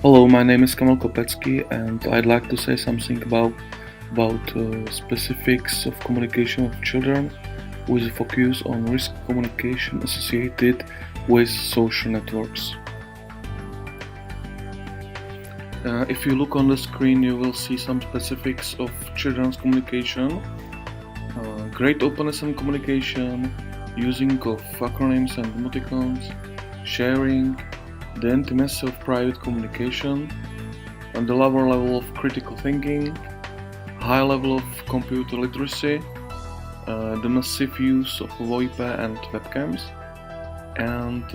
Hello, my name is KOPECKY, and I'd like to say something about specifics of communication with children, with a focus on risk communication associated with social networks. If you look on the screen, you will see some specifics of children's communication. Great openness in communication, using of acronyms and emoticons, sharing, the intimacy of private communication, and the lower level of critical thinking, high level of computer literacy, the massive use of VoIP and webcams, and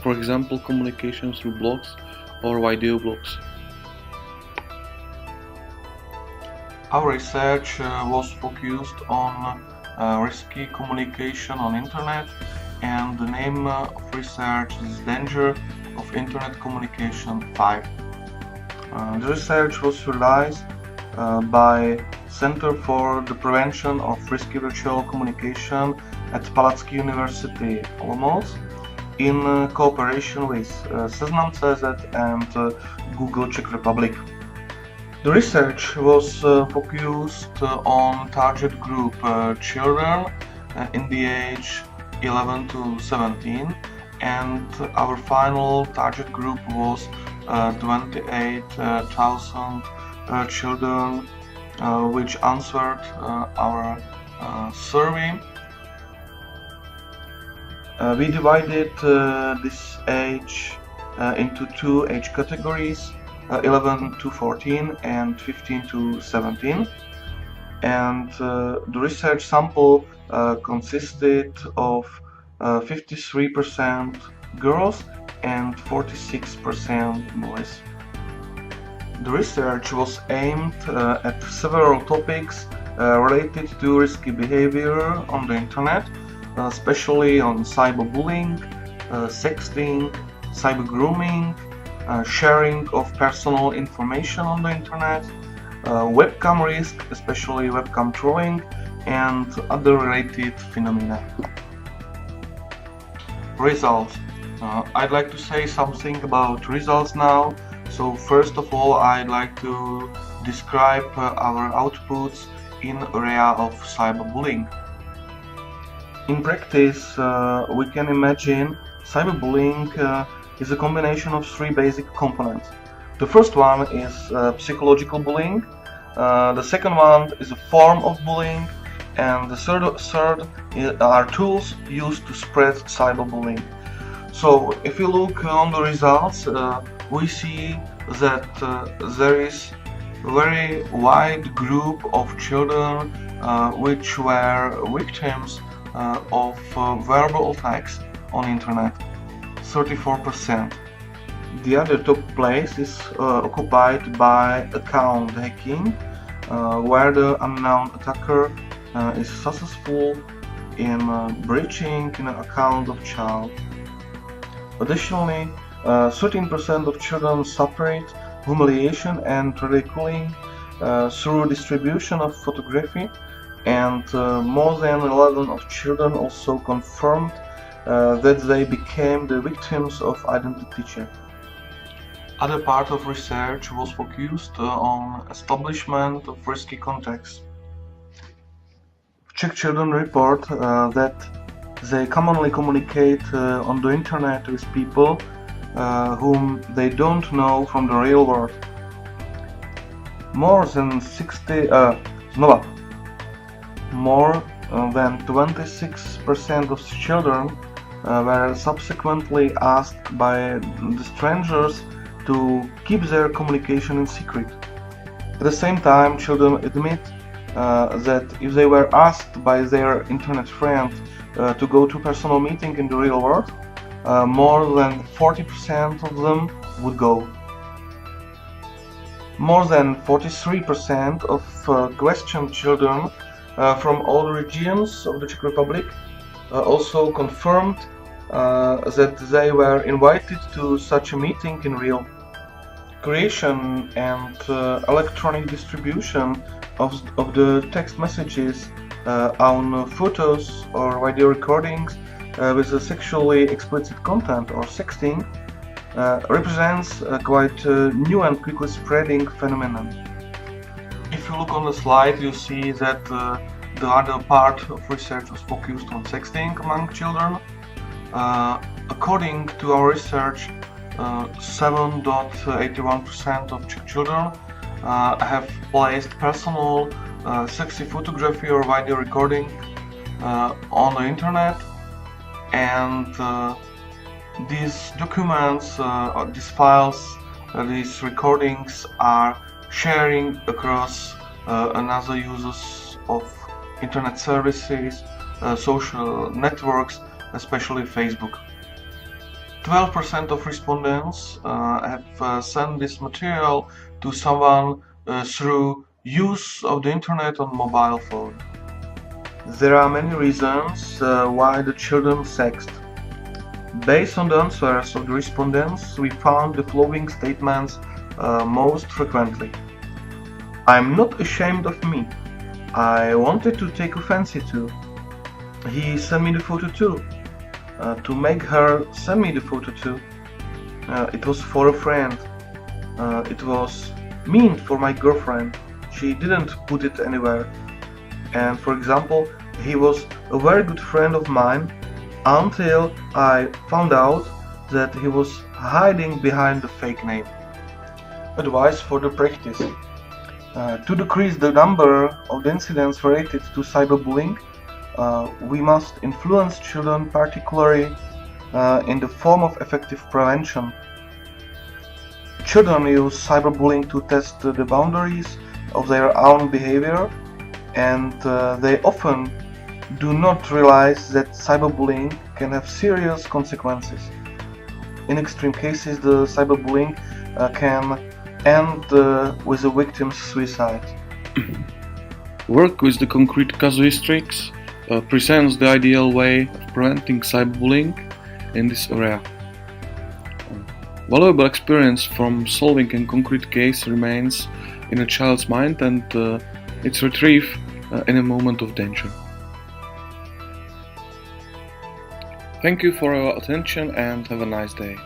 for example communication through blogs or video blogs. Our research was focused on risky communication on internet, and the name of research is Danger of Internet Communication 5. The research was realized by Center for the Prevention of Risky Virtual Communication at KOPECKY University, LUMEN, in cooperation with Seznam.cz and Google Czech Republic. The research was focused on target group children in the age 11 to 17, and our final target group was 28,000 children which answered our survey. We divided this age into two age categories, 11 to 14 and 15 to 17, and the research sample consisted of 53% girls and 46% boys. The research was aimed at several topics related to risky behavior on the internet, especially on cyberbullying, sexting, cyber grooming, sharing of personal information on the internet, webcam risk, especially webcam trolling, and other related phenomena. Results. I'd like to say something about results now. So first of all, I'd like to describe our outputs in area of cyberbullying. In practice, we can imagine cyberbullying is a combination of three basic components. The first one is psychological bullying, the second one is a form of bullying, and the third are tools used to spread cyberbullying. So if you look on the results, we see that there is a very wide group of children which were victims of verbal attacks on internet, 34%. The other top place is occupied by account hacking, where the unknown attacker is successful in breaching an account of child. Additionally, 13% of children suffered humiliation and ridiculing through distribution of photography, and more than 11 of children also confirmed that they became the victims of identity theft. Other part of research was focused on establishment of risky contacts. Czech children report that they commonly communicate on the internet with people whom they don't know from the real world. More than 26% of children were subsequently asked by the strangers to keep their communication in secret. At the same time, children admit that if they were asked by their internet friend to go to a personal meeting in the real world, more than 40% of them would go. More than 43% of questioned children from all regions of the Czech Republic also confirmed that they were invited to such a meeting in real. Creation and electronic distribution of the text messages on photos or video recordings with a sexually explicit content or sexting represents a quite new and quickly spreading phenomenon. If you look on the slide, you see that the other part of research was focused on sexting among children. According to our research, 7.81% of Czech children have placed personal sexy photography or video recording on the internet, and these documents, these files, these recordings are sharing across another users of internet services, social networks, especially Facebook. 12% of respondents have sent this material to someone through use of the internet on mobile phone. There are many reasons why the children sexted. Based on the answers of the respondents, we found the following statements most frequently. I'm not ashamed of me. I wanted to take a fancy to. He sent me the photo too. To make her send me the photo too. It was for a friend. It was meant for my girlfriend. She didn't put it anywhere. And for example, he was a very good friend of mine until I found out that he was hiding behind the fake name. Advice for the practice. To decrease the number of the incidents related to cyberbullying, we must influence children, particularly in the form of effective prevention. Children use cyberbullying to test the boundaries of their own behavior, and they often do not realize that cyberbullying can have serious consequences. In extreme cases, the cyberbullying can end with the victim's suicide. Work with the concrete casuistics presents the ideal way of preventing cyberbullying in this area. Valuable experience from solving a concrete case remains in a child's mind and it's retrieved in a moment of danger. Thank you for your attention and have a nice day.